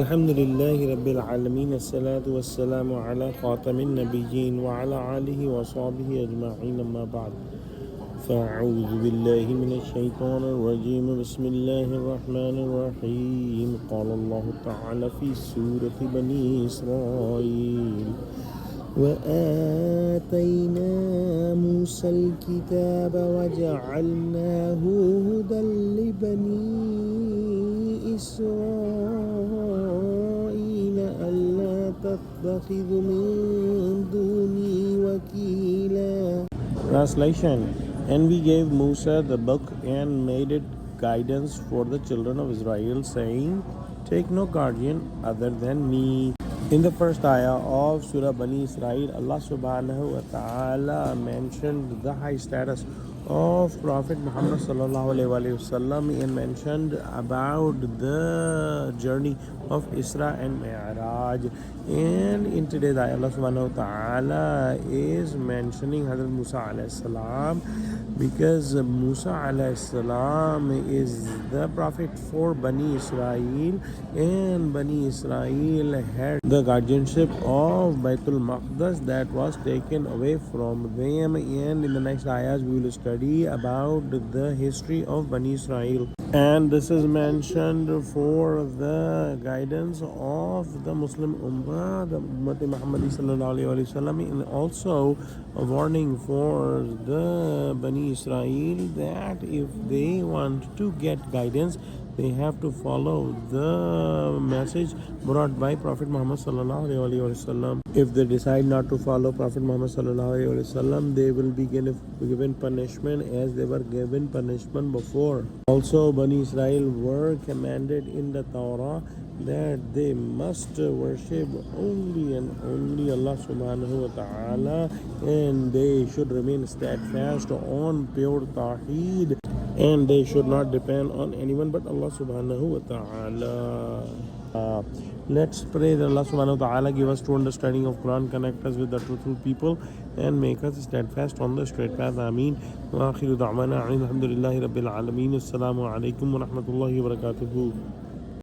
الحمد لله رب العالمين الصلاة والسلام على خاتم النبيين وعلى آله وصحبه أجمعين أما بعد فأعوذ بالله من الشيطان الرجيم بسم الله الرحمن الرحيم قال الله تعالى في سورة بني إسرائيل وآتينا موسى الكتاب وجعلناه هدى لبني إسرائيل ألا تتخذوا من دوني وكيلا. Translation. And we gave Musa the book and made it guidance for the children of Israel, saying, take no guardian other than me. In the first ayah of Surah Bani Israel, Allah subhanahu wa ta'ala mentioned the high status of Prophet Muhammad sallallahu alaihi wasallam and mentioned about the journey of Isra and Mi'raj. And in today's ayah, Allah subhanahu wa ta'ala is mentioning Hazrat Musa alayhi salam, because Musa alayhi salam is the prophet for Bani Israel, and Bani Israel had the guardianship of Baitul Maqdas that was taken away from them. And in the next ayahs we will study about the history of Bani Israel, and this is mentioned for the guidance of the Muslim Ummah, the Ummah Muhammadi sallallahu alaihi wasallam, and also a warning for the Bani Israel that if they want to get guidance, they have to follow the message brought by Prophet Muhammad sallallahu alaihi wasallam. If they decide not to follow Prophet Muhammad sallallahu alaihi wasallam, they will be given punishment as they were given punishment before. Also, Bani Israel were commanded in the Torah that they must worship only and only Allah subhanahu wa ta'ala, and they should remain steadfast on pure Tawheed, and they should not depend on anyone but Allah subhanahu wa ta'ala. Let's pray that Allah subhanahu wa ta'ala give us true understanding of Quran, connect us with the truthful people, and make us steadfast on the straight path. Ameen. Wa akhiru da'wana alhamdulillahi rabbil alameen. Assalamu alaikum wa rahmatullahi wa barakatuhu.